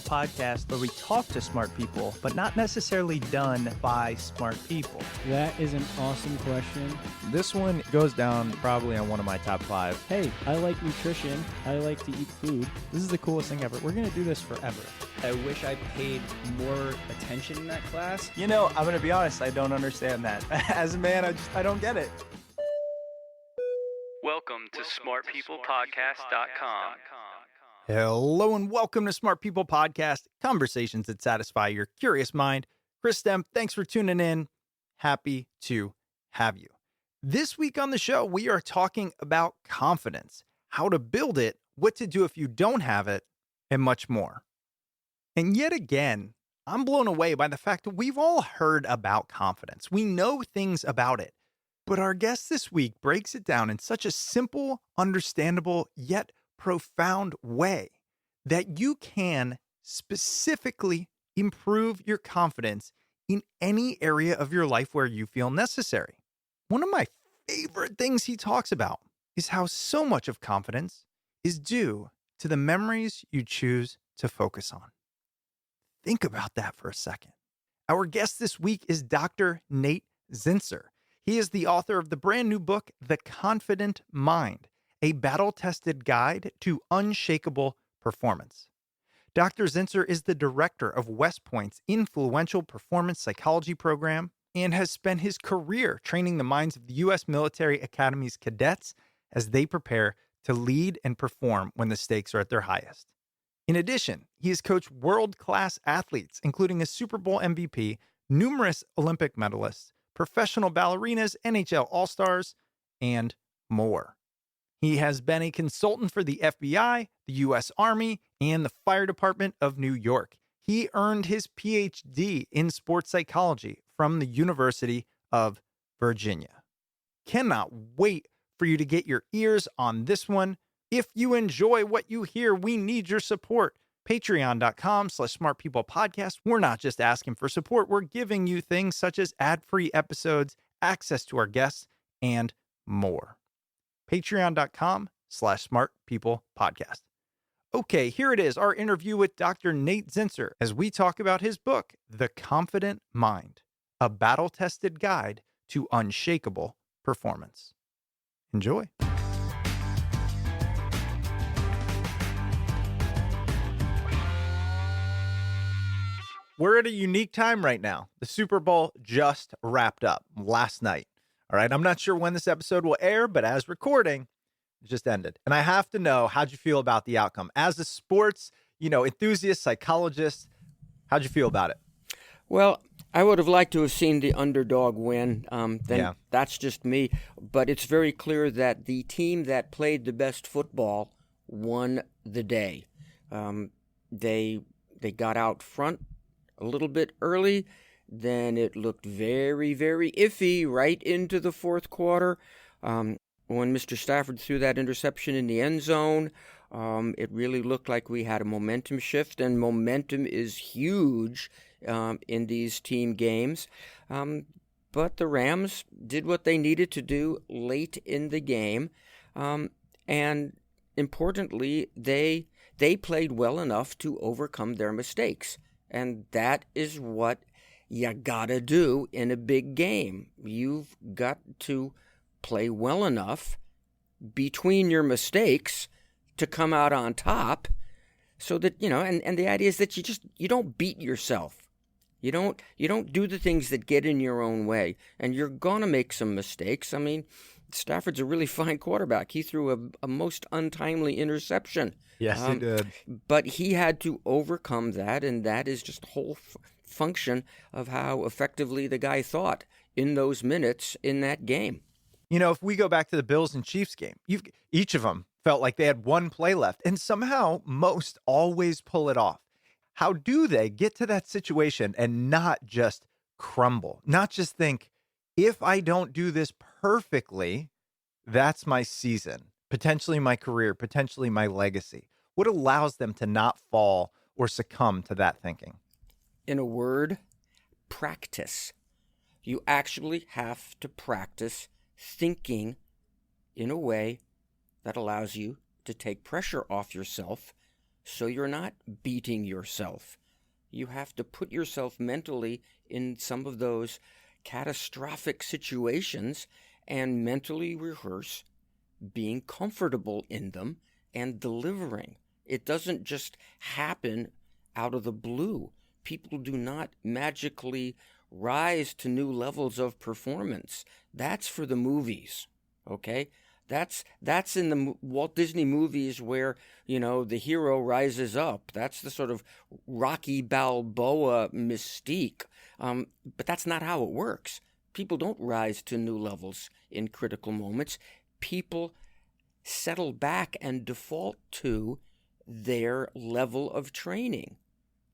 podcast where we talk to smart people, but not necessarily done by smart people? That is an awesome question. This one goes down probably on one of my top 5. Hey, I like nutrition. I like to eat food. This is the coolest thing ever. We're going to do this forever. I wish I paid more attention in that class. You know, I'm going to be honest, I don't understand that. As a man, I don't get it. Welcome to smartpeoplepodcast.com. Hello and welcome to Smart People Podcast, conversations that satisfy your curious mind. Chris Stem, thanks for tuning in. Happy to have you. This week on the show, we are talking about confidence, how to build it, what to do if you don't have it, and much more. And yet again, I'm blown away by the fact that we've all heard about confidence. We know things about it. But our guest this week breaks it down in such a simple, understandable, yet profound way that you can specifically improve your confidence in any area of your life where you feel necessary. One of my favorite things he talks about is how so much of confidence is due to the memories you choose to focus on. Think about that for a second. Our guest this week is Dr. Nate Zinsser. He is the author of the brand new book, The Confident Mind, a battle-tested guide to unshakable performance. Dr. Zinsser is the director of West Point's influential performance psychology program and has spent his career training the minds of the U.S. Military Academy's cadets as they prepare to lead and perform when the stakes are at their highest. In addition, he has coached world-class athletes, including a Super Bowl MVP, numerous Olympic medalists, professional ballerinas, NHL All-Stars, and more. He has been a consultant for the FBI, the U.S. Army, and the Fire Department of New York. He earned his Ph.D. in sports psychology from the University of Virginia. Cannot wait for you to get your ears on this one. If you enjoy what you hear, we need your support. Patreon.com/smartpeoplepodcast. We're not just asking for support. We're giving you things such as ad-free episodes, access to our guests, and more. Patreon.com/smartpeoplepodcast. Okay, here it is, our interview with Dr. Nate Zinsser as we talk about his book, The Confident Mind, a battle-tested guide to unshakable performance. Enjoy. We're at a unique time right now. The Super Bowl just wrapped up last night. All right, I'm not sure when this episode will air, but as recording, it just ended. And I have to know, how'd you feel about the outcome? As a sports, enthusiast, psychologist, how'd you feel about it? Well, I would have liked to have seen the underdog win. That's just me. But it's very clear that the team that played the best football won the day. They got out front a little bit early. Then it looked very, very iffy right into the fourth quarter. When Mr. Stafford threw that interception in the end zone, it really looked like we had a momentum shift, and momentum is huge in these team games. But the Rams did what they needed to do late in the game, and importantly, they played well enough to overcome their mistakes, and that is what you gotta do in a big game. You've got to play well enough between your mistakes to come out on top, so that, and the idea is that you don't beat yourself. You don't do the things that get in your own way, and you're gonna make some mistakes. I mean, Stafford's a really fine quarterback. He threw a most untimely interception. Yes, he did. But he had to overcome that, and that is just a whole function of how effectively the guy thought in those minutes in that game. If we go back to the Bills and Chiefs game, each of them felt like they had one play left, and somehow most always pull it off. How do they get to that situation and not just crumble, not just think, if I don't do this perfectly, that's my season, potentially my career, potentially my legacy? What allows them to not fall or succumb to that thinking? In a word, practice. You actually have to practice thinking in a way that allows you to take pressure off yourself so you're not beating yourself. You have to put yourself mentally in some of those catastrophic situations and mentally rehearse being comfortable in them and delivering. It doesn't just happen out of the blue. People do not magically rise to new levels of performance. That's for the movies, okay? That's in the Walt Disney movies where, the hero rises up. That's the sort of Rocky Balboa mystique. But that's not how it works. People don't rise to new levels in critical moments. People settle back and default to their level of training,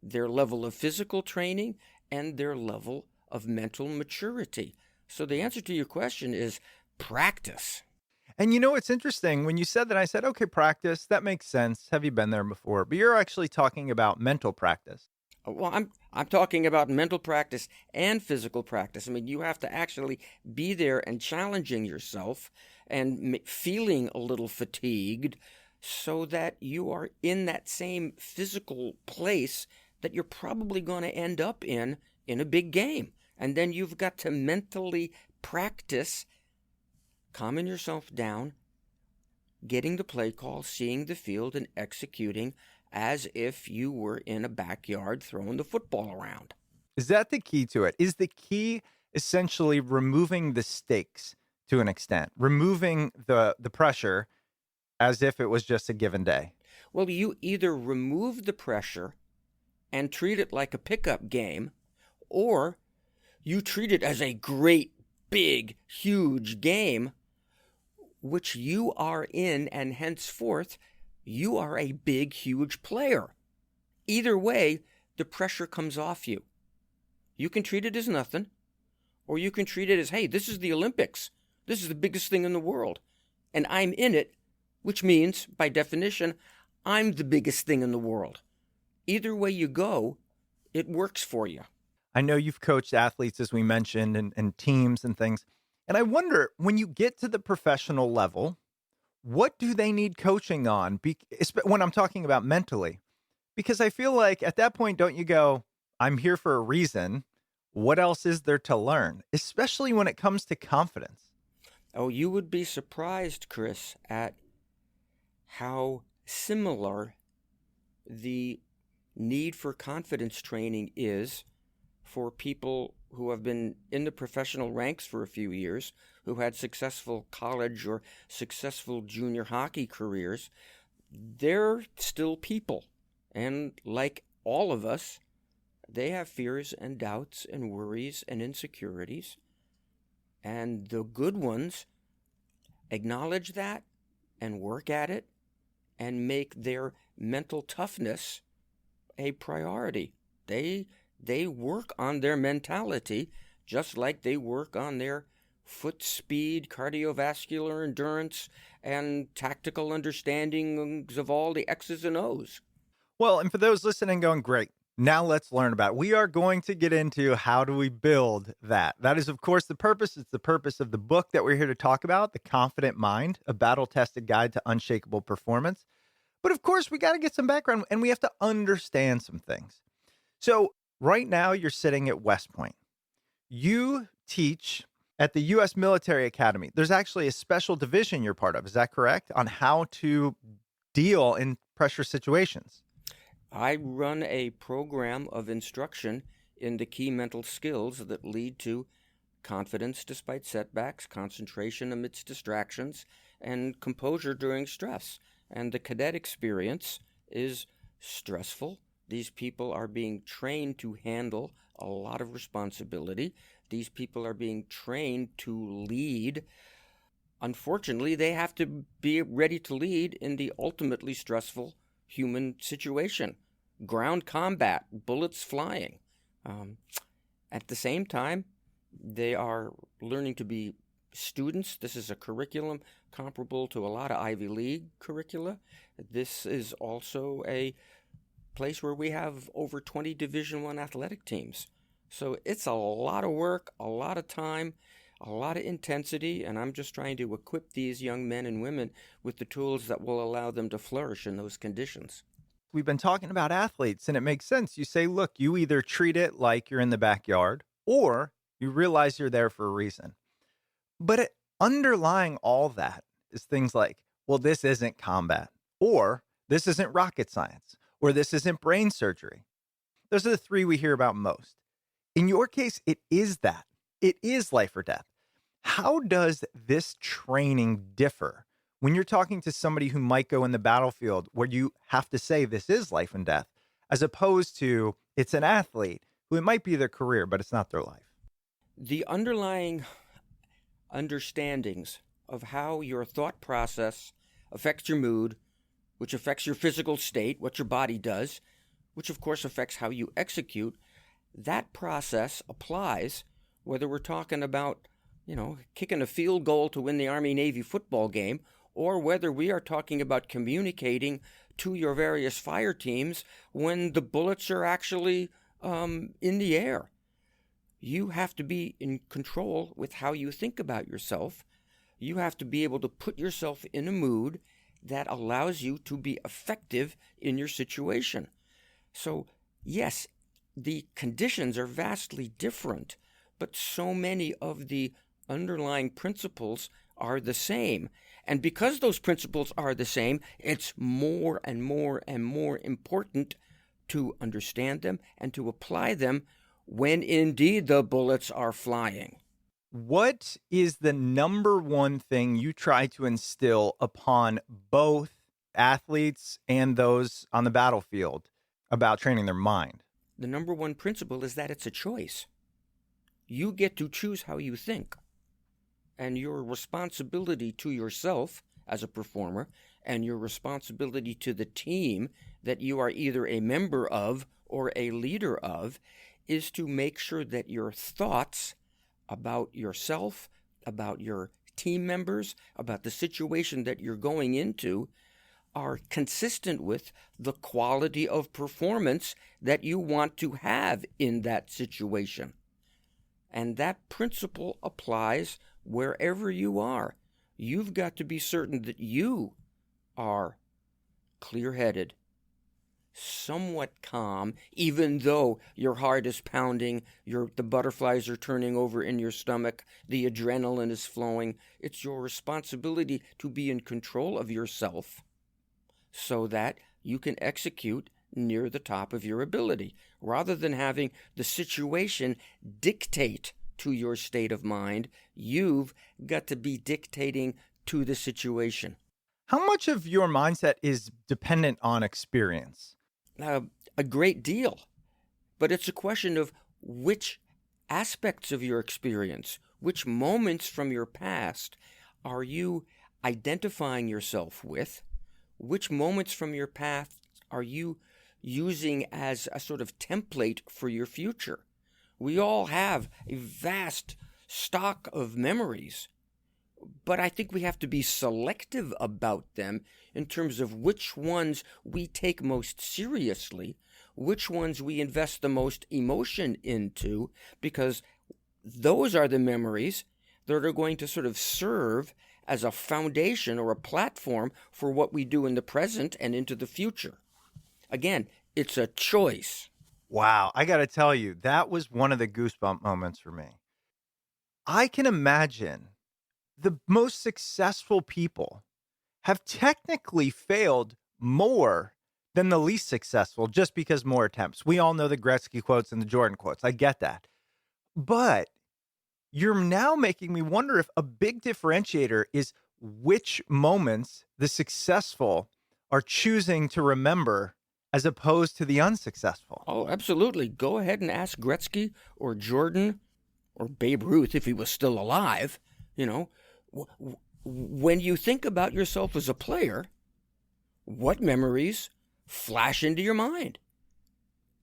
their level of physical training, and their level of mental maturity. So the answer to your question is practice. And it's interesting. When you said that, I said, okay, practice, that makes sense. Have you been there before? But you're actually talking about mental practice. Well, I'm talking about mental practice and physical practice. I mean, you have to actually be there and challenging yourself and feeling a little fatigued so that you are in that same physical place that you're probably going to end up in a big game. And then you've got to mentally practice calming yourself down, getting the play call, seeing the field, and executing as if you were in a backyard throwing the football around. Is that the key to it? Is the key essentially removing the stakes to an extent, removing the pressure as if it was just a given day? Well, you either remove the pressure and treat it like a pickup game, or you treat it as a great, big, huge game, which you are in, and henceforth, you are a big, huge player. Either way, the pressure comes off you. You can treat it as nothing, or you can treat it as, hey, this is the Olympics. This is the biggest thing in the world, and I'm in it, which means, by definition, I'm the biggest thing in the world. Either way you go, it works for you. I know you've coached athletes, as we mentioned, and teams and things. And I wonder, when you get to the professional level, what do they need coaching on? When I'm talking about mentally, because I feel like at that point, don't you go, I'm here for a reason. What else is there to learn, especially when it comes to confidence? Oh, you would be surprised, Chris, at how similar the need for confidence training is for people who have been in the professional ranks for a few years, who had successful college or successful junior hockey careers. They're still people. And like all of us, they have fears and doubts and worries and insecurities. And the good ones acknowledge that and work at it and make their mental toughness a priority. They work on their mentality just like they work on their foot speed, cardiovascular endurance, and tactical understandings of all the X's and O's. Well, and for those listening going, great, now let's learn about it. We are going to get into how do we build that. That is, of course, the purpose. It's the purpose of the book that we're here to talk about, The Confident Mind, a battle-tested guide to unshakable performance. But of course, we got to get some background and we have to understand some things. So right now you're sitting at West Point. You teach at the U.S. Military Academy. There's actually a special division you're part of. Is that correct? On how to deal in pressure situations. I run a program of instruction in the key mental skills that lead to confidence despite setbacks, concentration amidst distractions, and composure during stress. And the cadet experience is stressful. These people are being trained to handle a lot of responsibility. These people are being trained to lead. Unfortunately, they have to be ready to lead in the ultimately stressful human situation. Ground combat, bullets flying. At the same time, they are learning to be students. This is a curriculum comparable to a lot of Ivy League curricula. This is also a place where we have over 20 Division I athletic teams. So it's a lot of work, a lot of time, a lot of intensity, and I'm just trying to equip these young men and women with the tools that will allow them to flourish in those conditions. we've been talking about athletes, and it makes sense. You say, look, you either treat it like you're in the backyard or you realize you're there for a reason. But underlying all that is things like, well, this isn't combat, or this isn't rocket science, or this isn't brain surgery. Those are the three we hear about most. In your case, it is that. It is life or death. How does this training differ when you're talking to somebody who might go in the battlefield where you have to say this is life and death, as opposed to it's an athlete who it might be their career, but it's not their life? The underlying understandings of how your thought process affects your mood, which affects your physical state, what your body does, which of course affects how you execute, that process applies whether we're talking about, kicking a field goal to win the Army-Navy football game, or whether we are talking about communicating to your various fire teams when the bullets are actually in the air. You have to be in control with how you think about yourself. You have to be able to put yourself in a mood that allows you to be effective in your situation. So, yes, the conditions are vastly different, but so many of the underlying principles are the same. And because those principles are the same, it's more and more and more important to understand them and to apply them when indeed the bullets are flying. What is the number one thing you try to instill upon both athletes and those on the battlefield about training their mind? The number one principle is that it's a choice. You get to choose how you think. And your responsibility to yourself as a performer and your responsibility to the team that you are either a member of or a leader of is to make sure that your thoughts about yourself, about your team members, about the situation that you're going into are consistent with the quality of performance that you want to have in that situation. And that principle applies wherever you are. You've got to be certain that you are clear-headed, somewhat calm, even though your heart is pounding, the butterflies are turning over in your stomach, the adrenaline is flowing. It's your responsibility to be in control of yourself so that you can execute near the top of your ability, rather than having the situation dictate to your state of mind. You've got to be dictating to the situation. How much of your mindset is dependent on experience? A great deal. But it's a question of which aspects of your experience, which moments from your past are you identifying yourself with? Which moments from your past are you using as a sort of template for your future? We all have a vast stock of memories, but I think we have to be selective about them in terms of which ones we take most seriously, which ones we invest the most emotion into, because those are the memories that are going to sort of serve as a foundation or a platform for what we do in the present and into the future. Again, it's a choice. Wow, I got to tell you, that was one of the goosebump moments for me. I can imagine the most successful people have technically failed more than the least successful just because more attempts. We all know the Gretzky quotes and the Jordan quotes. I get that. But you're now making me wonder if a big differentiator is which moments the successful are choosing to remember as opposed to the unsuccessful. Oh, absolutely. Go ahead and ask Gretzky or Jordan or Babe Ruth if he was still alive. When you think about yourself as a player, what memories flash into your mind?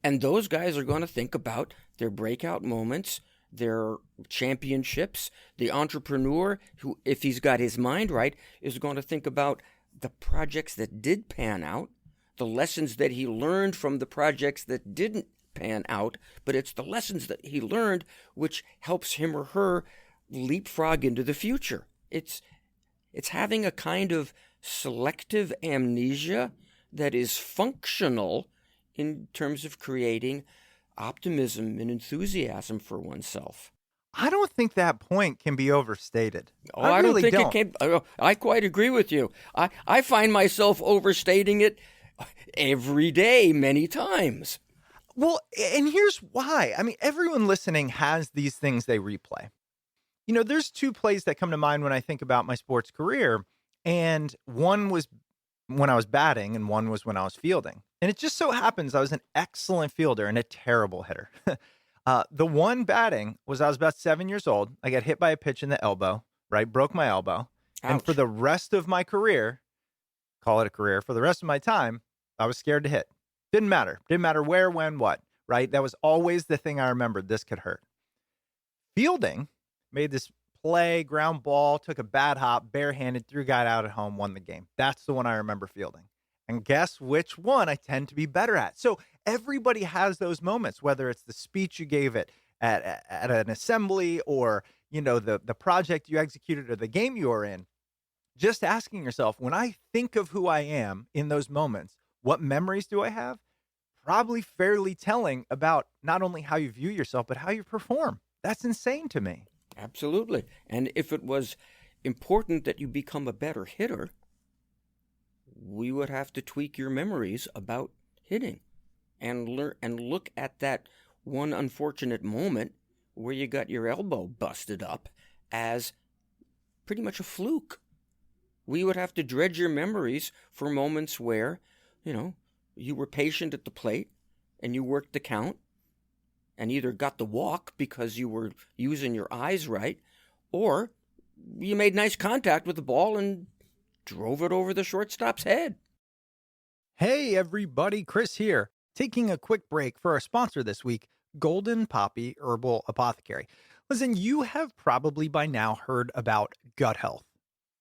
And those guys are going to think about their breakout moments, their championships. The entrepreneur, who, if he's got his mind right, is going to think about the projects that did pan out, the lessons that he learned from the projects that didn't pan out, but it's the lessons that he learned which helps him or her leapfrog into the future. It's having a kind of selective amnesia that is functional in terms of creating optimism and enthusiasm for oneself. I don't think that point can be overstated. Oh, I don't really think don't. it can. I quite agree with you. I find myself overstating it every day, many times. Well, and here's why. I mean, everyone listening has these things they replay. You know, there's two plays that come to mind when I think about my sports career. And one was when I was batting and one was when I was fielding. And it just so happens I was an excellent fielder and a terrible hitter. The one batting was I was about 7 years old. I got hit by a pitch in the elbow, right? Broke my elbow. Ouch. And for the rest of my career, call it a career, for the rest of my time, I was scared to hit. Didn't matter. Didn't matter where, when, what, right? That was always the thing I remembered. This could hurt. Fielding, made this play, ground ball, took a bad hop, barehanded, threw a guy out at home, won the game. That's the one I remember fielding. And guess which one I tend to be better at? So everybody has those moments, whether it's the speech you gave it at an assembly or, you know, the project you executed or the game you were in. Just asking yourself, when I think of who I am in those moments, what memories do I have? Probably fairly telling about not only how you view yourself, but how you perform. That's insane to me. Absolutely. And if it was important that you become a better hitter, we would have to tweak your memories about hitting and learn and look at that one unfortunate moment where you got your elbow busted up as pretty much a fluke. We would have to dredge your memories for moments where, you know, you were patient at the plate and you worked the count and either got the walk because you were using your eyes right, or you made nice contact with the ball and drove it over the shortstop's head. Hey everybody, Chris here, taking a quick break for our sponsor this week, Golden Poppy Herbal Apothecary. Listen, you have probably by now heard about gut health.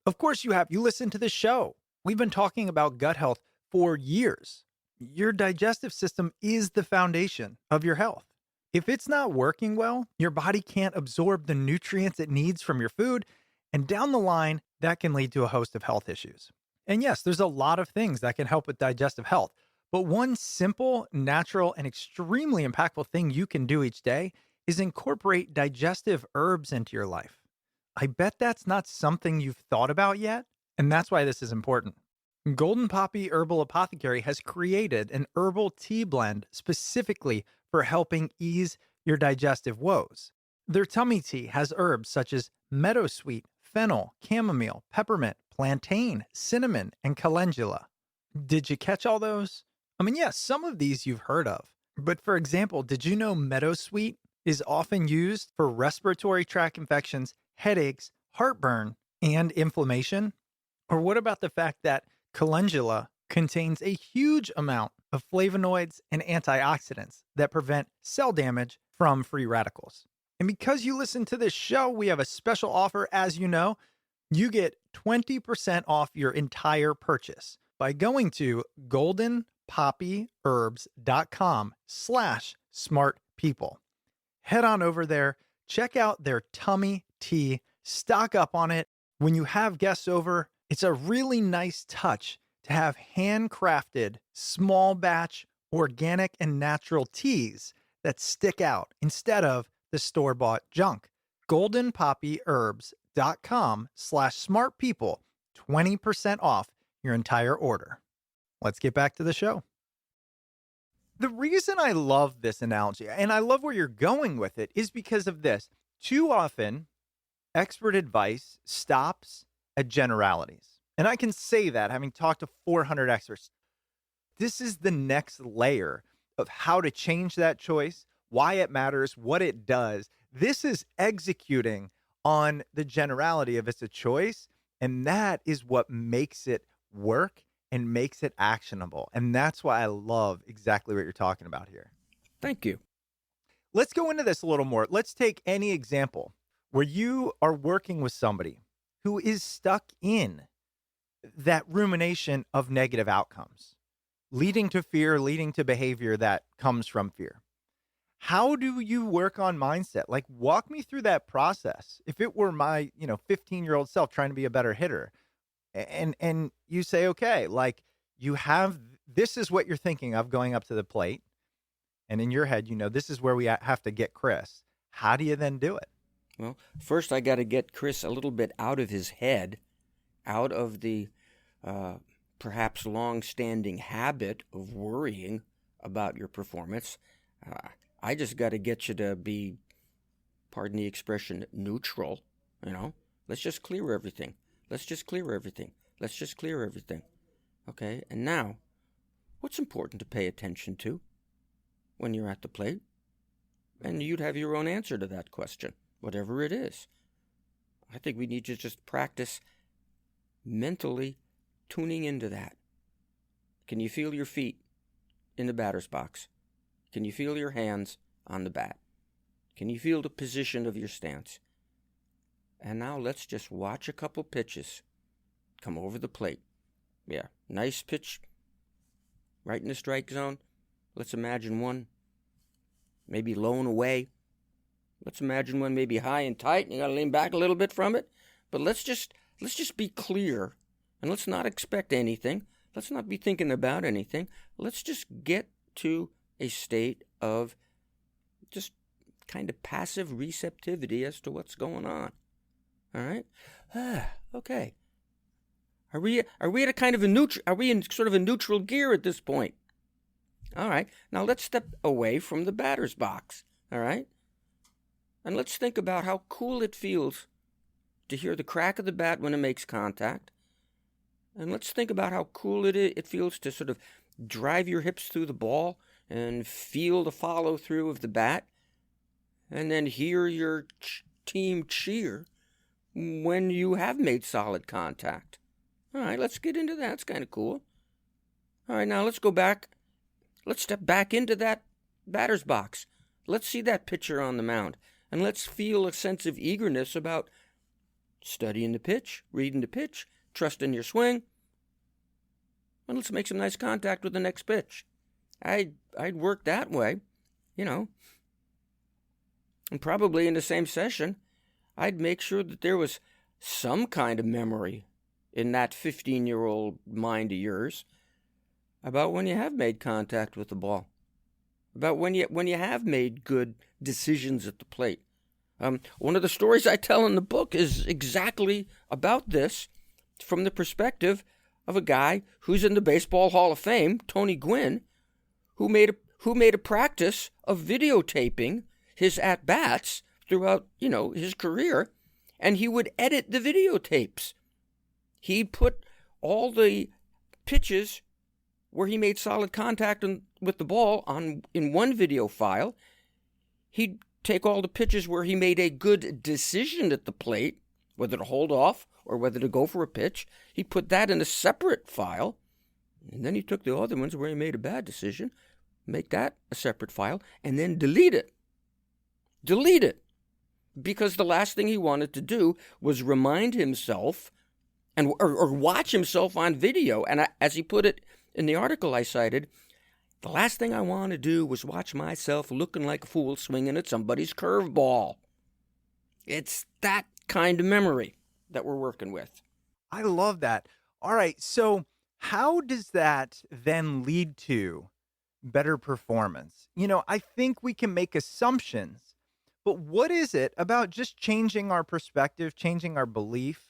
Of course you have. You listen to this show. We've been talking about gut health for years. Your digestive system is the foundation of your health. If it's not working well, your body can't absorb the nutrients it needs from your food, and down the line, that can lead to a host of health issues. And yes, there's a lot of things that can help with digestive health, but one simple, natural, and extremely impactful thing you can do each day is incorporate digestive herbs into your life. I bet that's not something you've thought about yet, and that's why this is important. Golden Poppy Herbal Apothecary has created an herbal tea blend specifically for helping ease your digestive woes. Their tummy tea has herbs such as meadowsweet, fennel, chamomile, peppermint, plantain, cinnamon, and calendula. Did you catch all those? I mean, yes, some of these you've heard of. But for example, did you know meadowsweet is often used for respiratory tract infections, headaches, heartburn, and inflammation? Or what about the fact that calendula contains a huge amount of flavonoids and antioxidants that prevent cell damage from free radicals? And because you listen to this show, we have a special offer. As you know, you get 20% off your entire purchase by going to goldenpoppyherbs.com/smartpeople. Head on over there, check out their tummy tea, stock up on it. When you have guests over, it's a really nice touch to have handcrafted, small batch, organic and natural teas that stick out instead of the store-bought junk. goldenpoppyherbs.com/smartpeople, 20% off your entire order. Let's get back to the show. The reason I love this analogy, and I love where you're going with it, is because of this. Too often, expert advice stops at generalities. And I can say that having talked to 400 experts. This is the next layer of how to change that choice, why it matters, what it does. This is executing on the generality of it's a choice, and that is what makes it work and makes it actionable. And that's why I love exactly what you're talking about here. Thank you. Let's go into this a little more. Let's take any example where you are working with somebody who is stuck in that rumination of negative outcomes, leading to fear, leading to behavior that comes from fear. How do you work on mindset? Like, walk me through that process. If it were my, 15-year-old self trying to be a better hitter, and you say, okay, like, you have this is what you're thinking of going up to the plate. And in your head, this is where we have to get Chris. How do you then do it? Well, first I got to get Chris a little bit out of his head, out of the perhaps long-standing habit of worrying about your performance. I just got to get you to be, pardon the expression, neutral. Let's just clear everything. Let's just clear everything. Let's just clear everything. Okay, and now, what's important to pay attention to when you're at the plate? And you'd have your own answer to that question, whatever it is. I think we need to just practice mentally tuning into that. Can you feel your feet in the batter's box? Can you feel your hands on the bat? Can you feel the position of your stance? And now let's just watch a couple pitches come over the plate. Yeah, nice pitch right in the strike zone. Let's imagine one maybe low and away. Let's imagine one maybe high and tight, and you got to lean back a little bit from it. But let's just be clear, and let's not expect anything. Let's not be thinking about anything. Let's just get to a state of just kind of passive receptivity as to what's going on. All right? Okay. Are we at a kind of a neutral? Are we in sort of a neutral gear at this point? All right. Now let's step away from the batter's box. All right. And let's think about how cool it feels to hear the crack of the bat when it makes contact. And let's think about how cool it feels to sort of drive your hips through the ball and feel the follow through of the bat, and then hear your team cheer when you have made solid contact. All right, let's get into that. It's kind of cool. All right, now let's go back. Let's step back into that batter's box. Let's see that pitcher on the mound, and let's feel a sense of eagerness about studying the pitch, reading the pitch, trusting your swing, and let's make some nice contact with the next pitch. I'd work that way, and probably in the same session, I'd make sure that there was some kind of memory in that 15-year-old mind of yours about when you have made contact with the ball, about when you have made good decisions at the plate. One of the stories I tell in the book is exactly about this from the perspective of a guy who's in the Baseball Hall of Fame, Tony Gwynn, who made a practice of videotaping his at-bats throughout, his career, and he would edit the videotapes. He'd put all the pitches where he made solid contact with the ball in one video file. He'd take all the pitches where he made a good decision at the plate, whether to hold off or whether to go for a pitch. He put that in a separate file, and then he took the other ones where he made a bad decision, make that a separate file, and then delete it. Delete it. Because the last thing he wanted to do was remind himself or watch himself on video. And as he put it in the article I cited, the last thing I want to do was watch myself looking like a fool swinging at somebody's curveball. It's that kind of memory that we're working with. I love that. All right, so how does that then lead to better performance? I think we can make assumptions, but what is it about just changing our perspective, changing our belief,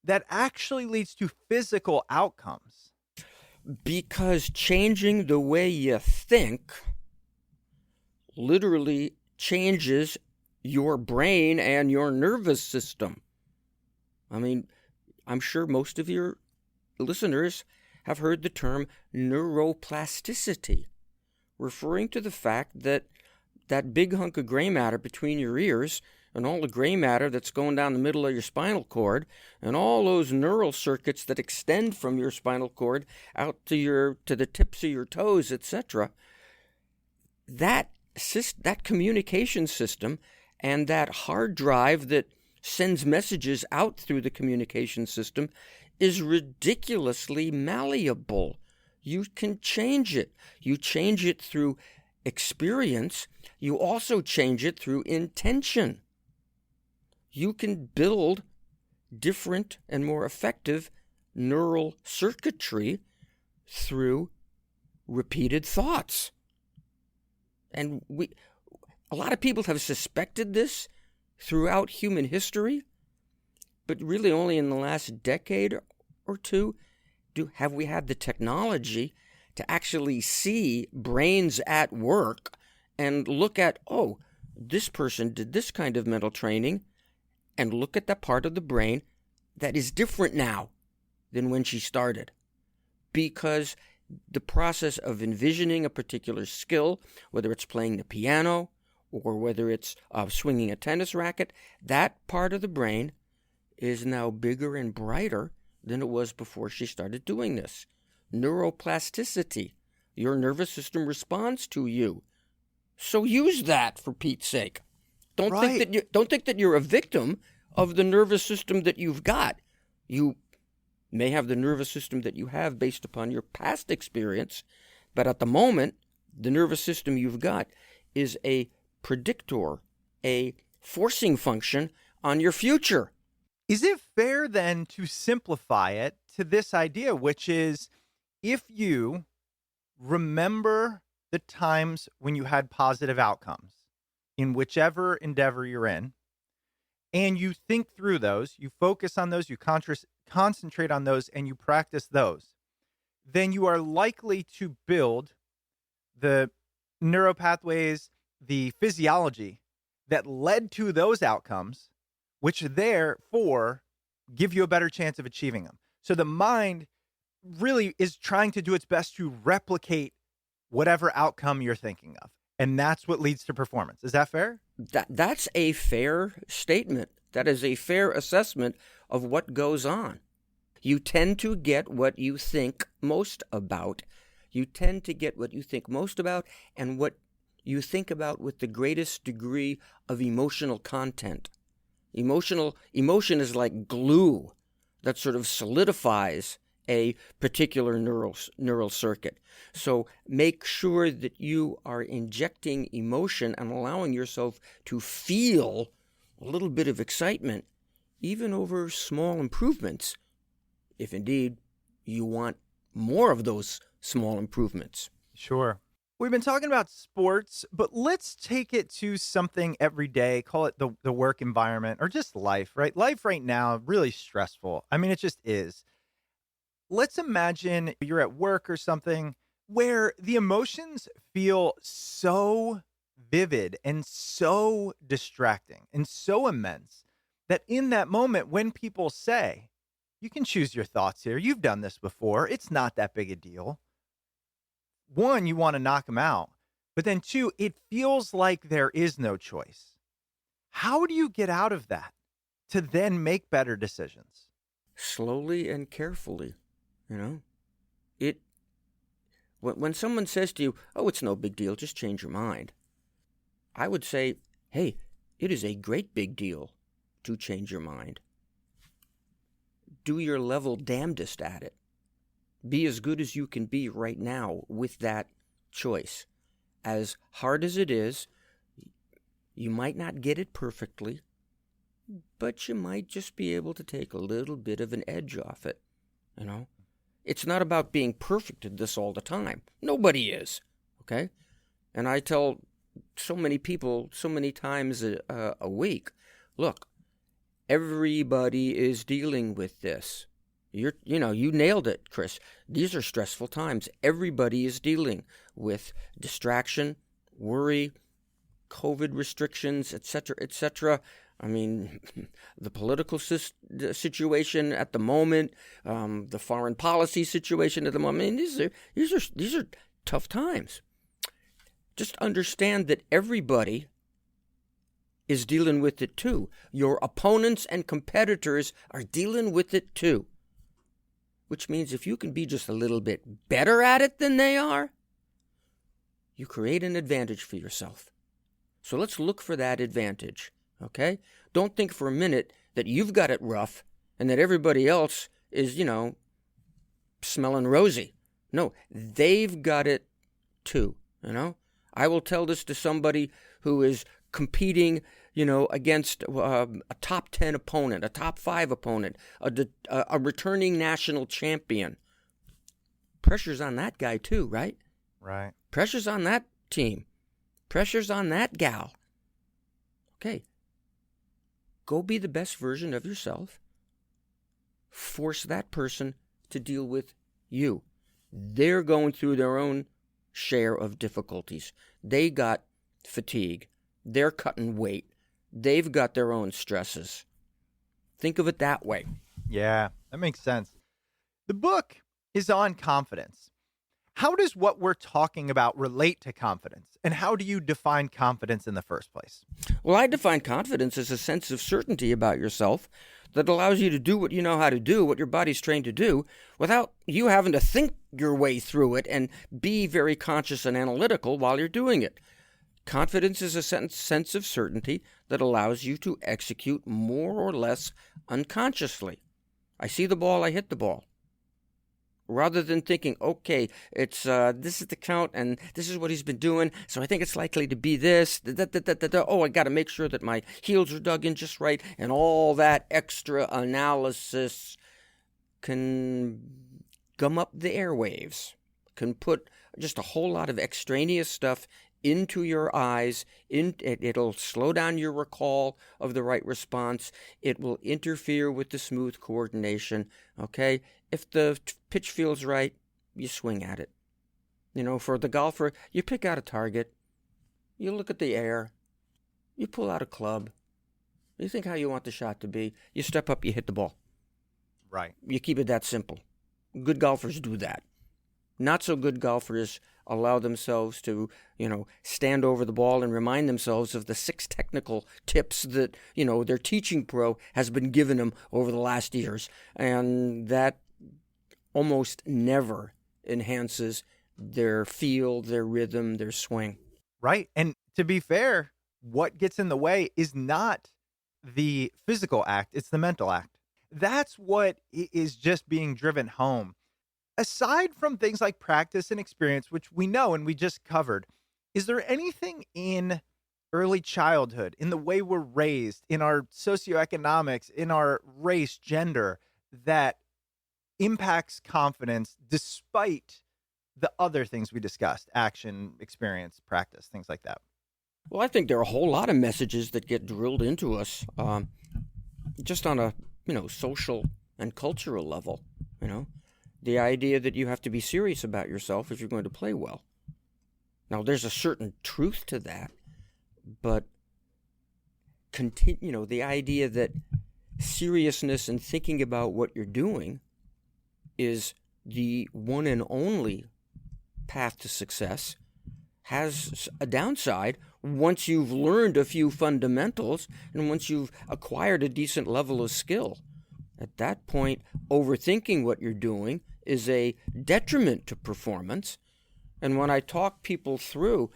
that actually leads to physical outcomes? Because changing the way you think literally changes your brain and your nervous system. I mean, I'm sure most of your listeners have heard the term neuroplasticity, referring to the fact that that big hunk of gray matter between your ears and all the gray matter that's going down the middle of your spinal cord and all those neural circuits that extend from your spinal cord out to the tips of your toes, etc. That communication system and that hard drive that sends messages out through the communication system is ridiculously malleable. You can change it. You change it through experience. You also change it through intention. You can build different and more effective neural circuitry through repeated thoughts. And a lot of people have suspected this throughout human history, but really only in the last decade or two have we had the technology to actually see brains at work and look at, oh, this person did this kind of mental training, and look at that part of the brain that is different now than when she started. Because the process of envisioning a particular skill, whether it's playing the piano or whether it's swinging a tennis racket, that part of the brain is now bigger and brighter than it was before she started doing this. Neuroplasticity. Your nervous system responds to you. So use that, for Pete's sake. Don't think that you're a victim of the nervous system that you've got. You may have the nervous system that you have based upon your past experience, but at the moment, the nervous system you've got is a predictor, a forcing function on your future. Is it fair then to simplify it to this idea, which is if you remember the times when you had positive outcomes in whichever endeavor you're in, and you think through those, you focus on those, you concentrate on those, and you practice those, then you are likely to build the neuropathways, the physiology that led to those outcomes, which therefore give you a better chance of achieving them. So the mind really is trying to do its best to replicate whatever outcome you're thinking of. And that's what leads to performance. Is that fair? That's a fair statement. That is a fair assessment of what goes on. You tend to get what you think most about. You tend to get what you think most about and what you think about with the greatest degree of emotional content. Emotion is like glue that sort of solidifies a particular neural circuit. So make sure that you are injecting emotion and allowing yourself to feel a little bit of excitement, even over small improvements, if indeed you want more of those small improvements. Sure. We've been talking about sports, but let's take it to something everyday, call it the work environment or just life, right? Life right now, really stressful. I mean, it just is. Let's imagine you're at work or something where the emotions feel so vivid and so distracting and so immense that in that moment when people say, you can choose your thoughts here, you've done this before, it's not that big a deal. One, you want to knock them out, but then two, it feels like there is no choice. How do you get out of that to then make better decisions? Slowly and carefully. When someone says to you, oh, it's no big deal, just change your mind, I would say, hey, it is a great big deal to change your mind. Do your level damnedest at it. Be as good as you can be right now with that choice. As hard as it is, you might not get it perfectly, but you might just be able to take a little bit of an edge off it, It's not about being perfect at this all the time. Nobody is, okay? And I tell so many people so many times a week, look, everybody is dealing with this. You nailed it, Chris. These are stressful times. Everybody is dealing with distraction, worry, COVID restrictions, etc., etc. I mean, the political situation at the moment, the foreign policy situation at the moment. I mean, these are tough times. Just understand that everybody is dealing with it too. Your opponents and competitors are dealing with it too. Which means if you can be just a little bit better at it than they are, you create an advantage for yourself. So let's look for that advantage, okay? Don't think for a minute that you've got it rough and that everybody else is, smelling rosy. No, they've got it too, I will tell this to somebody who is competing, against a top 10 opponent, a top 5 opponent, a returning national champion. Pressure's on that guy too, right? Right. Pressure's on that team. Pressure's on that gal. Okay. Go be the best version of yourself. Force that person to deal with you. They're going through their own share of difficulties. They got fatigue. They're cutting weight. They've got their own stresses. Think of it that way. Yeah, that makes sense. The book is on confidence. How does what we're talking about relate to confidence? And how do you define confidence in the first place? Well, I define confidence as a sense of certainty about yourself that allows you to do what you know how to do, what your body's trained to do, without you having to think your way through it and be very conscious and analytical while you're doing it. Confidence is a sense of certainty that allows you to execute more or less unconsciously. I see the ball, I hit the ball. Rather than thinking, okay, it's this is the count and this is what he's been doing, so I think it's likely to be this. Oh, I got to make sure that my heels are dug in just right, and all that extra analysis can gum up the airwaves, can put just a whole lot of extraneous stuff into your eyes. It'll slow down your recall of the right response. It will interfere with the smooth coordination, okay? If the pitch feels right, you swing at it. You know, for the golfer, you pick out a target, you look at the air, you pull out a club, you think how you want the shot to be, you step up, you hit the ball. Right. You keep it that simple. Good golfers do that. Not so good golfers allow themselves to, stand over the ball and remind themselves of the 6 technical tips that, their teaching pro has been giving them over the last years. And that almost never enhances their feel, their rhythm, their swing. Right. And to be fair, what gets in the way is not the physical act, it's the mental act. That's what is just being driven home. Aside from things like practice and experience, which we know and we just covered, is there anything in early childhood, in the way we're raised, in our socioeconomics, in our race, gender, that impacts confidence despite the other things we discussed, action, experience, practice, things like that? Well, I think there are a whole lot of messages that get drilled into us just on a, social and cultural level, The idea that you have to be serious about yourself if you're going to play well. Now, there's a certain truth to that, but the idea that seriousness and thinking about what you're doing is the one and only path to success has a downside once you've learned a few fundamentals and once you've acquired a decent level of skill. At that point, overthinking what you're doing is a detriment to performance. And when I talk people through,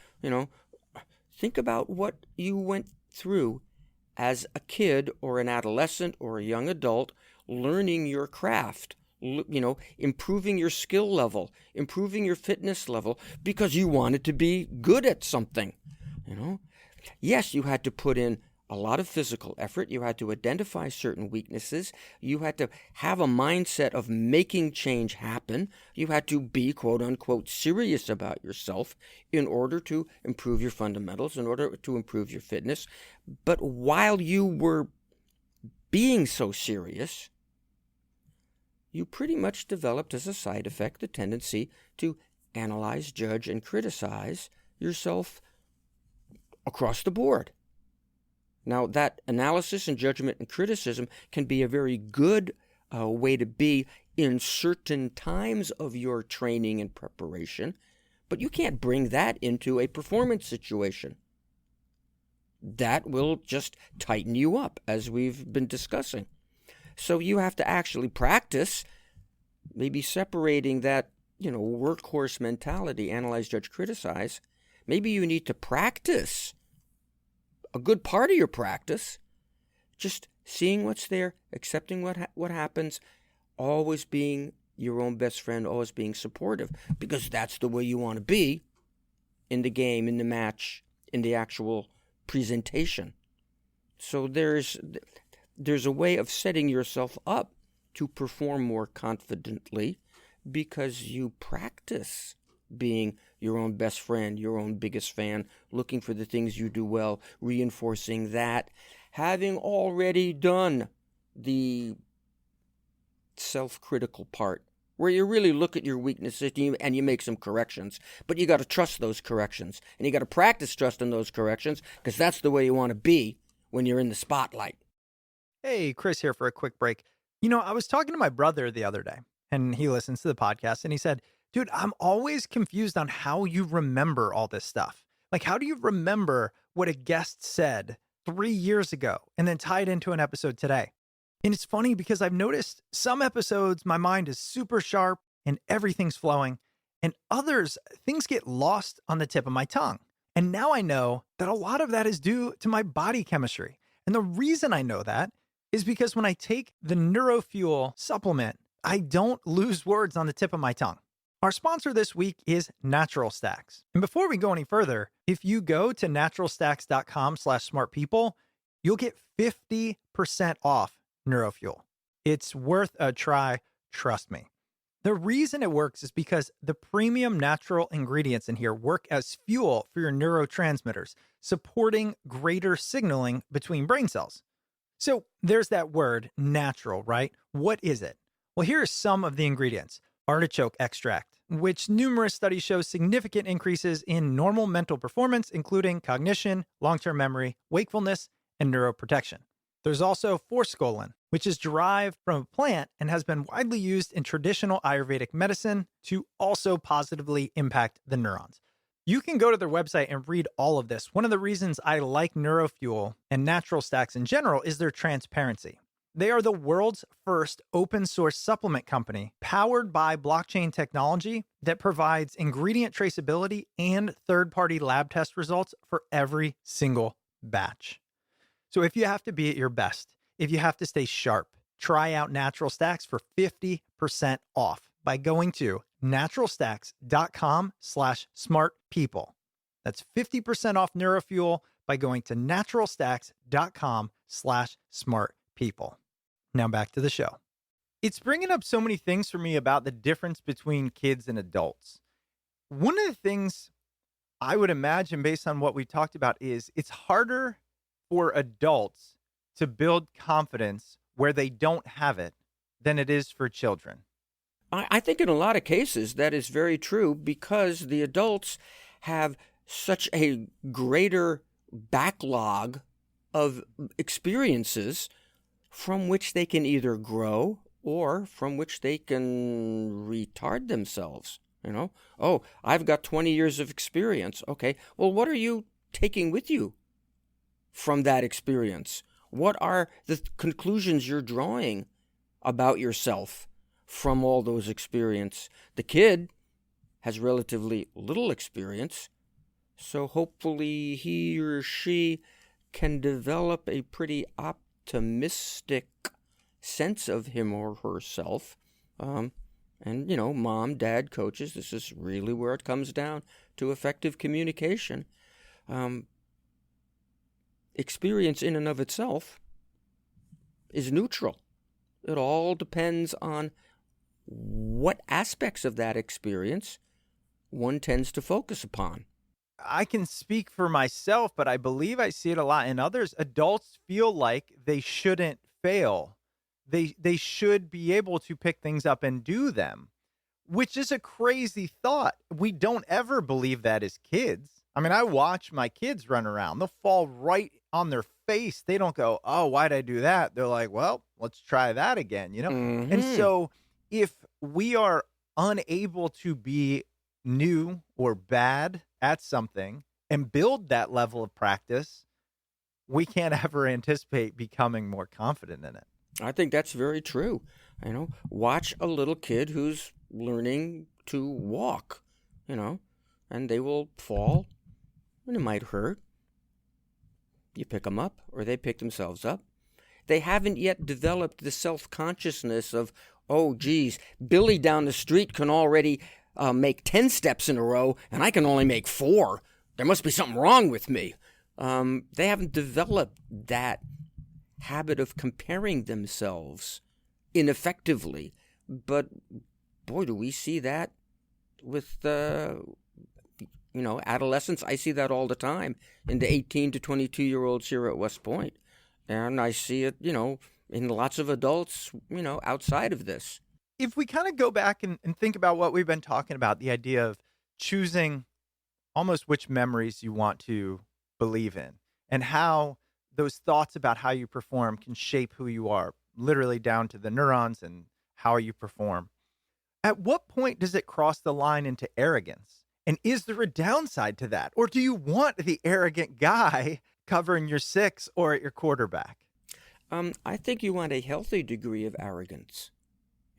think about what you went through as a kid or an adolescent or a young adult learning your craft, improving your skill level, improving your fitness level because you wanted to be good at something, Yes, you had to put in a lot of physical effort. You had to identify certain weaknesses. You had to have a mindset of making change happen. You had to be, quote unquote, serious about yourself in order to improve your fundamentals, in order to improve your fitness. But while you were being so serious, you pretty much developed as a side effect the tendency to analyze, judge, and criticize yourself across the board. Now, that analysis and judgment and criticism can be a very good way to be in certain times of your training and preparation, but you can't bring that into a performance situation. That will just tighten you up, as we've been discussing. So you have to actually practice, maybe separating that, workhorse mentality, analyze, judge, criticize. Maybe you need to practice a good part of your practice, just seeing what's there, accepting what happens, always being your own best friend, always being supportive, because that's the way you want to be in the game, in the match, in the actual presentation. So there's a way of setting yourself up to perform more confidently because you practice being your own best friend, your own biggest fan, looking for the things you do well, reinforcing that, having already done the self-critical part, where you really look at your weaknesses and you make some corrections. But you got to trust those corrections, and you got to practice trusting those corrections, because that's the way you want to be when you're in the spotlight. Hey, Chris here for a quick break. I was talking to my brother the other day, and he listens to the podcast, and he said, dude, I'm always confused on how you remember all this stuff. Like, how do you remember what a guest said 3 years ago and then tie it into an episode today? And it's funny because I've noticed some episodes, my mind is super sharp and everything's flowing, and others, things get lost on the tip of my tongue. And now I know that a lot of that is due to my body chemistry. And the reason I know that is because when I take the NeuroFuel supplement, I don't lose words on the tip of my tongue. Our sponsor this week is Natural Stacks. And before we go any further, if you go to naturalstacks.com/smartpeople, you'll get 50% off NeuroFuel. It's worth a try, trust me. The reason it works is because the premium natural ingredients in here work as fuel for your neurotransmitters, supporting greater signaling between brain cells. So there's that word, natural, right? What is it? Well, here are some of the ingredients. Artichoke extract, which numerous studies show significant increases in normal mental performance, including cognition, long-term memory, wakefulness, and neuroprotection. There's also forskolin, which is derived from a plant and has been widely used in traditional Ayurvedic medicine to also positively impact the neurons. You can go to their website and read all of this. One of the reasons I like NeuroFuel and Natural Stacks in general is their transparency. They are the world's first open source supplement company powered by blockchain technology that provides ingredient traceability and third-party lab test results for every single batch. So if you have to be at your best, if you have to stay sharp, try out Natural Stacks for 50% off by going to naturalstacks.com/smartpeople. That's 50% off NeuroFuel by going to naturalstacks.com/smartpeople. Now back to the show. It's bringing up so many things for me about the difference between kids and adults. One of the things I would imagine, based on what we talked about, is it's harder for adults to build confidence where they don't have it than it is for children. I think in a lot of cases that is very true, because the adults have such a greater backlog of experiences from which they can either grow or from which they can retard themselves. Oh, I've got 20 years of experience. Okay, well, what are you taking with you from that experience? What are the conclusions you're drawing about yourself from all those experiences? The kid has relatively little experience, so hopefully he or she can develop a pretty optimistic sense of him or herself. And, mom, dad, coaches, this is really where it comes down to effective communication. Experience in and of itself is neutral. It all depends on what aspects of that experience one tends to focus upon. I can speak for myself, but I believe I see it a lot in others. Adults feel like they shouldn't fail. They should be able to pick things up and do them, which is a crazy thought. We don't ever believe that as kids. I mean, I watch my kids run around. They'll fall right on their face. They don't go, oh, why'd I do that? They're like, well, let's try that again, Mm-hmm. And so if we are unable to be new or bad at something and build that level of practice, we can't ever anticipate becoming more confident in it. I think that's very true. Watch a little kid who's learning to walk, and they will fall, and it might hurt. You pick them up, or they pick themselves up. They haven't yet developed the self-consciousness of, oh, geez, Billy down the street can already make 10 steps in a row, and I can only make 4. There must be something wrong with me. They haven't developed that habit of comparing themselves ineffectively. But, boy, do we see that with adolescents. I see that all the time in the 18 to 22-year-olds here at West Point. And I see it, in lots of adults, outside of this. If we kind of go back and think about what we've been talking about, the idea of choosing almost which memories you want to believe in and how those thoughts about how you perform can shape who you are, literally down to the neurons and how you perform. At what point does it cross the line into arrogance? And is there a downside to that? Or do you want the arrogant guy covering your six or at your quarterback? I think you want a healthy degree of arrogance,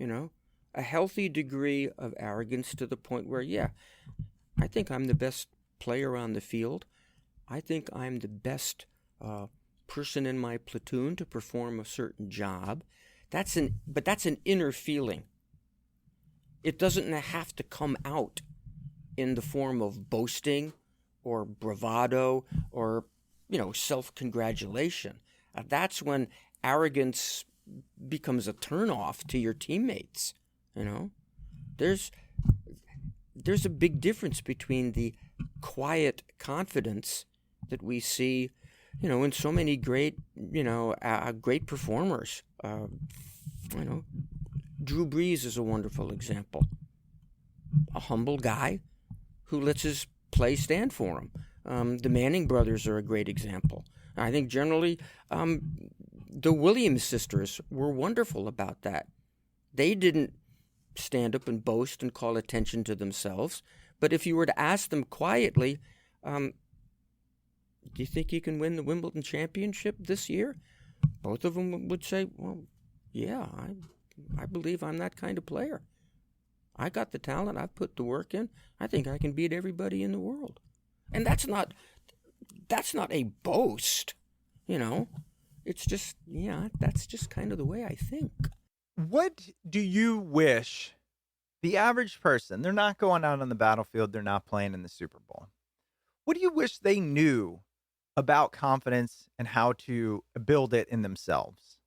a healthy degree of arrogance to the point where, I think I'm the best player on the field. I think I'm the best person in my platoon to perform a certain job. But that's an inner feeling. It doesn't have to come out in the form of boasting or bravado or, self-congratulation. That's when arrogance becomes a turnoff to your teammates. There's a big difference between the quiet confidence that we see, in so many great, great performers. Drew Brees is a wonderful example. A humble guy who lets his play stand for him. The Manning brothers are a great example. I think generally the Williams sisters were wonderful about that. They didn't stand up and boast and call attention to themselves. But if you were to ask them quietly, do you think you can win the Wimbledon championship this year? Both of them would say, well, yeah, I believe I'm that kind of player. I got the talent. I've put the work in. I think I can beat everybody in the world. And that's not a boast, It's just, that's just kind of the way I think. What do you wish the average person, they're not going out on the battlefield, they're not playing in the Super Bowl. What do you wish they knew about confidence and how to build it in themselves?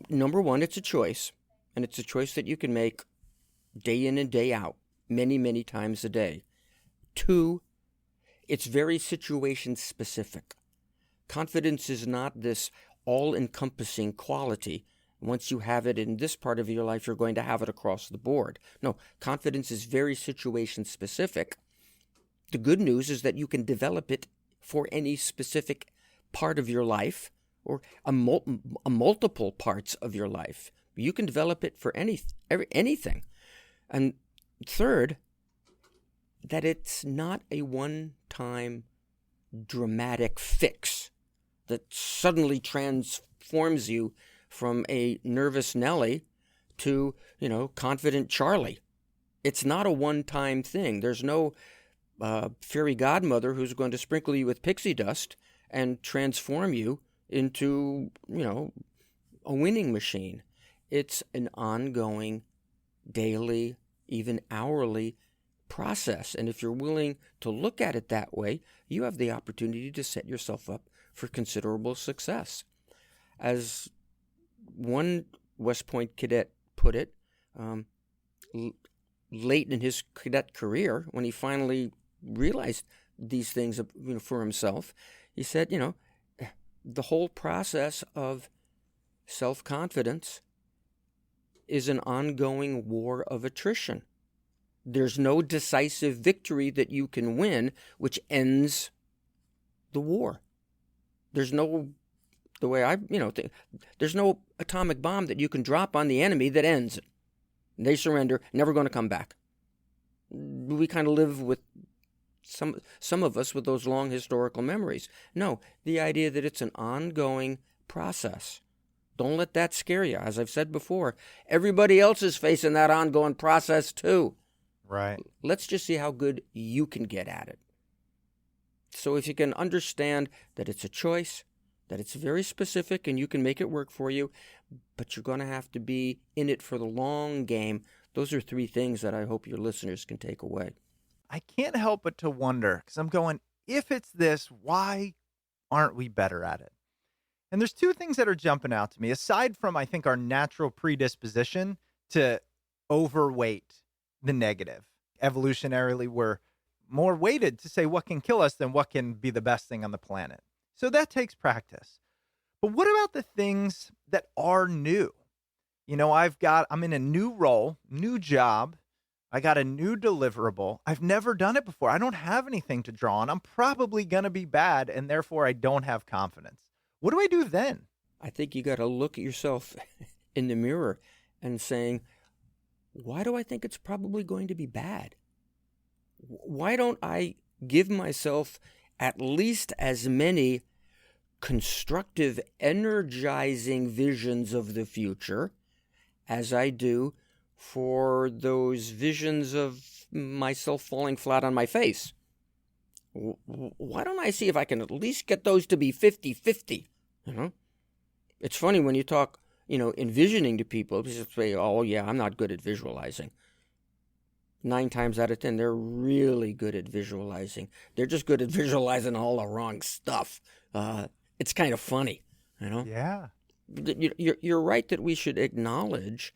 Number one, it's a choice. And it's a choice that you can make day in and day out, many, many times a day. Two, it's very situation specific. Confidence is not this all-encompassing quality. Once you have it in this part of your life, you're going to have it across the board. No, confidence is very situation specific. The good news is that you can develop it for any specific part of your life or a multiple parts of your life. You can develop it for anything. And third, that it's not a one-time dramatic fix that suddenly transforms you from a nervous Nellie to, confident Charlie. It's not a one-time thing. There's no fairy godmother who's going to sprinkle you with pixie dust and transform you into, a winning machine. It's an ongoing, daily, even hourly process. And if you're willing to look at it that way, you have the opportunity to set yourself up for considerable success. As one West Point cadet put it, late in his cadet career, when he finally realized these things for himself, he said, the whole process of self-confidence is an ongoing war of attrition. There's no decisive victory that you can win which ends the war. There's no, the way I, there's no atomic bomb that you can drop on the enemy that ends it. They surrender, never going to come back. We kind of live with some of us with those long historical memories. No, the idea that it's an ongoing process. Don't let that scare you. As I've said before, everybody else is facing that ongoing process too. Right. Let's just see how good you can get at it. So if you can understand that it's a choice, that it's very specific and you can make it work for you, but you're going to have to be in it for the long game. Those are three things that I hope your listeners can take away. I can't help but to wonder, because I'm going, if it's this, why aren't we better at it? And there's two things that are jumping out to me, aside from, I think, our natural predisposition to overweight the negative. Evolutionarily, we're more weighted to say what can kill us than what can be the best thing on the planet. So that takes practice. But what about the things that are new? I'm in a new role, new job. I got a new deliverable. I've never done it before. I don't have anything to draw on. I'm probably going to be bad, and therefore I don't have confidence. What do I do then? I think you got to look at yourself in the mirror and saying, why do I think it's probably going to be bad? Why don't I give myself at least as many constructive, energizing visions of the future as I do for those visions of myself falling flat on my face? Why don't I see if I can at least get those to be 50-50? It's funny when you talk, envisioning to people, people say, oh yeah, I'm not good at visualizing. 9 times out of 10, they're really good at visualizing. They're just good at visualizing all the wrong stuff. It's kind of funny, Yeah. You're right that we should acknowledge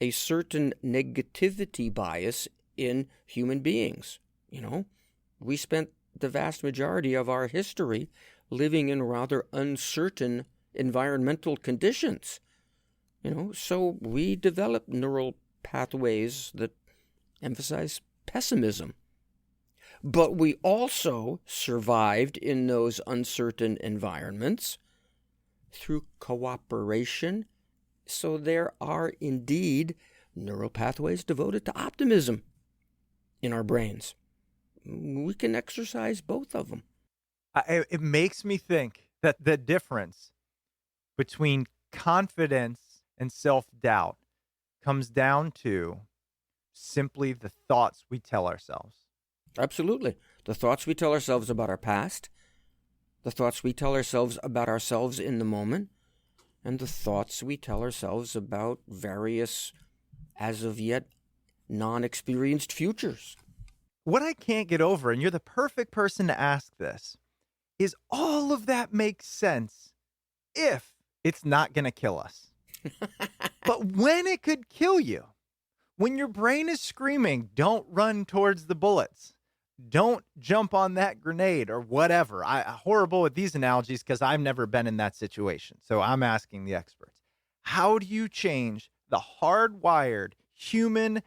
a certain negativity bias in human beings. We spent the vast majority of our history living in rather uncertain environmental conditions. So we developed neural pathways that emphasize pessimism. But we also survived in those uncertain environments through cooperation. So there are indeed neural pathways devoted to optimism in our brains. We can exercise both of them. It makes me think that the difference between confidence and self-doubt comes down to simply the thoughts we tell ourselves. Absolutely. The thoughts we tell ourselves about our past, the thoughts we tell ourselves about ourselves in the moment, and the thoughts we tell ourselves about various, as of yet, non-experienced futures. What I can't get over, and you're the perfect person to ask this, is all of that makes sense if it's not going to kill us. But when it could kill you, when your brain is screaming, don't run towards the bullets, don't jump on that grenade or whatever. I'm horrible with these analogies because I've never been in that situation. So I'm asking the experts. How do you change the hardwired human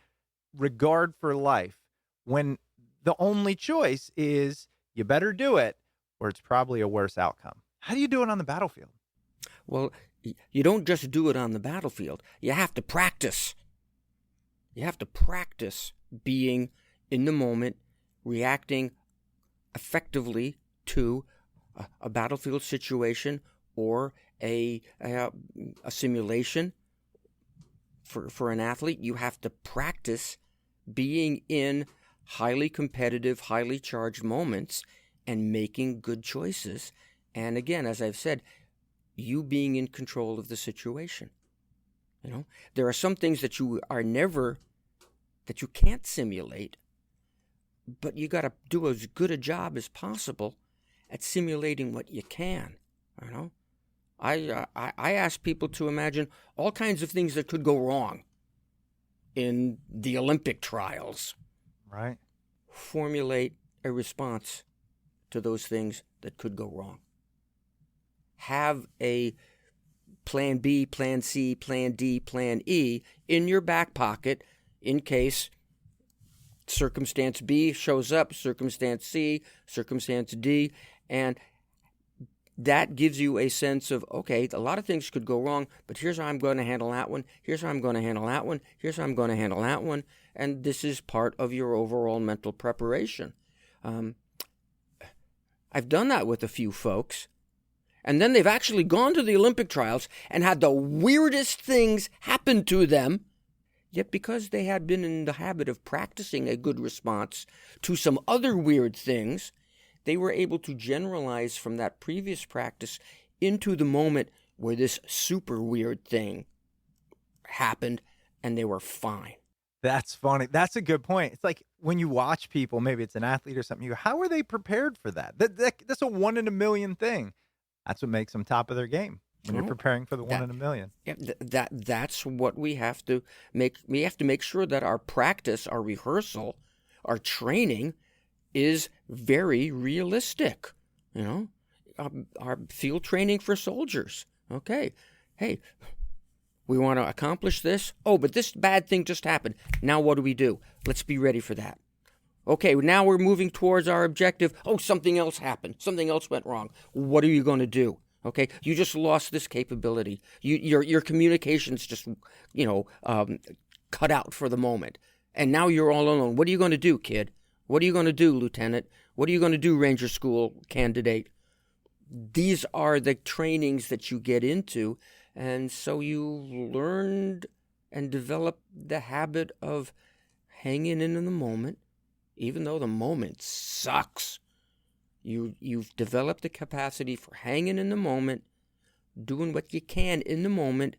regard for life when the only choice is you better do it or it's probably a worse outcome? How do you do it on the battlefield? Well, you don't just do it on the battlefield. You have to practice. You have to practice being in the moment, reacting effectively to a battlefield situation or a simulation. For an athlete, you have to practice being in highly competitive, highly charged moments and making good choices. And again, as I've said, you being in control of the situation. There are some things that you can't simulate, but you got to do as good a job as possible at simulating what you can. I ask people to imagine all kinds of things that could go wrong in the Olympic trials. Right. Formulate a response to those things that could go wrong. Have a plan B, plan C, plan D, plan E in your back pocket in case circumstance B shows up, circumstance C, circumstance D, and that gives you a sense of, okay, a lot of things could go wrong, but here's how I'm going to handle that one, here's how I'm going to handle that one, here's how I'm going to handle that one, and this is part of your overall mental preparation. I've done that with a few folks, and then they've actually gone to the Olympic trials and had the weirdest things happen to them, yet because they had been in the habit of practicing a good response to some other weird things, they were able to generalize from that previous practice into the moment where this super weird thing happened, and they were fine. That's funny. That's a good point. It's like when you watch people, maybe it's an athlete or something, you go, how are they prepared for that? That's a 1 in a million thing. That's what makes them top of their game when you're preparing for the 1 in a million. Yeah, that's what we have to make. We have to make sure that our practice, our rehearsal, our training is very realistic. You know, our field training for soldiers. Okay, hey, we want to accomplish this. Oh, but this bad thing just happened. Now what do? Let's be ready for that. Okay, now we're moving towards our objective. Oh, something else happened. Something else went wrong. What are you going to do? Okay, you just lost this capability. Your communication's just, cut out for the moment. And now you're all alone. What are you going to do, kid? What are you going to do, Lieutenant? What are you going to do, Ranger School candidate? These are the trainings that you get into. And so you learned and developed the habit of hanging in the moment, even though the moment sucks. You've developed the capacity for hanging in the moment, doing what you can in the moment,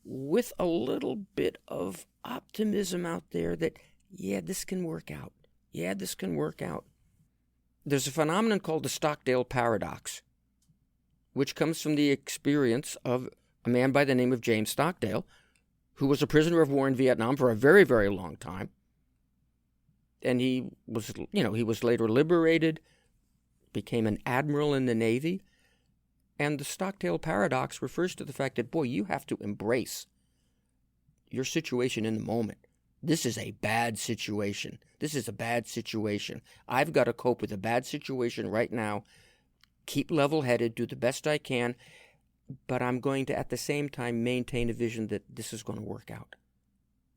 with a little bit of optimism out there that, yeah, this can work out. Yeah, this can work out. There's a phenomenon called the Stocktail Paradox, which comes from the experience of a man by the name of James Stockdale, who was a prisoner of war in Vietnam for a very, very long time. And he was later liberated, became an admiral in the Navy. And the Stocktail Paradox refers to the fact that, boy, you have to embrace your situation in the moment. This is a bad situation. This is a bad situation. I've got to cope with a bad situation right now, keep level-headed, do the best I can, but I'm going to, at the same time, maintain a vision that this is going to work out.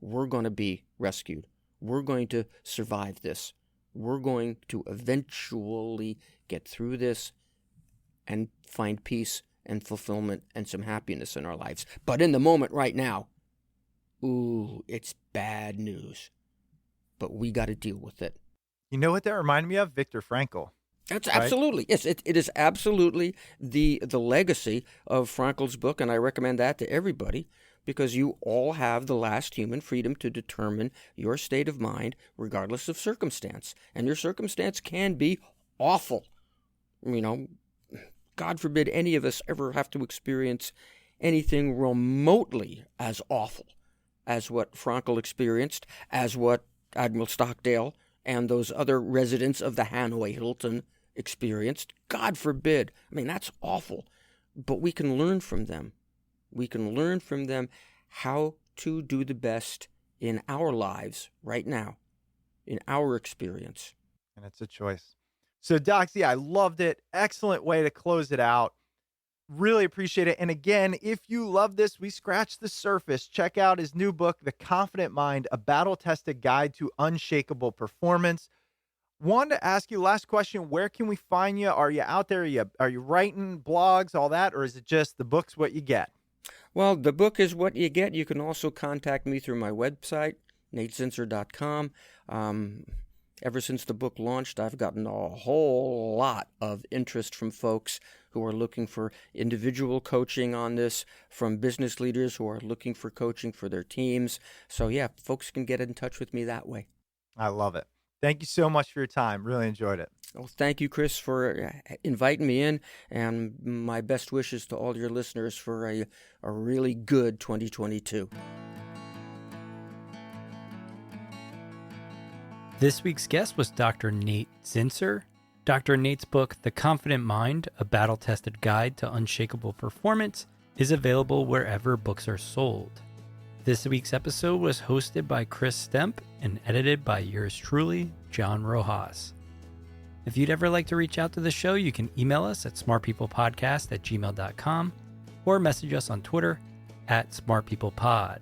We're going to be rescued. We're going to survive this. We're going to eventually get through this and find peace and fulfillment and some happiness in our lives. But in the moment right now, ooh, it's bad news. But we got to deal with it. You know what that reminded me of? Viktor Frankl. That's right? Absolutely. Yes, it is absolutely the legacy of Frankl's book, and I recommend that to everybody, because you all have the last human freedom to determine your state of mind regardless of circumstance. And your circumstance can be awful. You know, God forbid any of us ever have to experience anything remotely as awful as what Frankl experienced, as what Admiral Stockdale and those other residents of the Hanoi Hilton experienced. God forbid. I mean, that's awful. But we can learn from them. We can learn from them how to do the best in our lives right now, in our experience. And it's a choice. So, Doxy, I loved it. Excellent way to close it out. Really appreciate it. And again, if you love this, we scratched the surface. Check out his new book, The Confident Mind, a battle-tested guide to unshakable performance. Wanted to ask you, last question, where can we find you? Are you out there? Are you writing blogs, all that? Or is it just the book's what you get? Well, the book is what you get. You can also contact me through my website, natezinsser.com. Ever since the book launched, I've gotten a whole lot of interest from folks who are looking for individual coaching on this, from business leaders who are looking for coaching for their teams. So, yeah, folks can get in touch with me that way. I love it. Thank you so much for your time. Really enjoyed it. Well, thank you, Chris, for inviting me in, and my best wishes to all your listeners for a really good 2022. This week's guest was Dr. Nate Zinsser. Dr. Nate's book, The Confident Mind, a battle-tested guide to unshakable performance, is available wherever books are sold. This week's episode was hosted by Chris Stemp and edited by yours truly, John Rojas. If you'd ever like to reach out to the show, you can email us at smartpeoplepodcast@gmail.com or message us on Twitter @smartpeoplepod.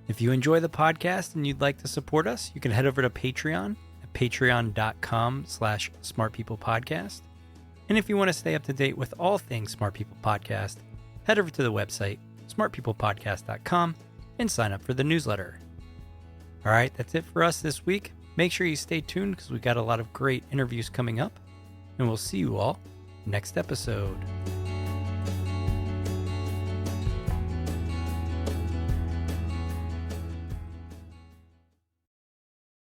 If you enjoy the podcast and you'd like to support us, you can head over to Patreon at patreon.com/smartpeoplepodcast. And if you want to stay up to date with all things Smart People Podcast, head over to the website, smartpeoplepodcast.com, and sign up for the newsletter. All right, that's it for us this week. Make sure you stay tuned because we got a lot of great interviews coming up, and we'll see you all next episode.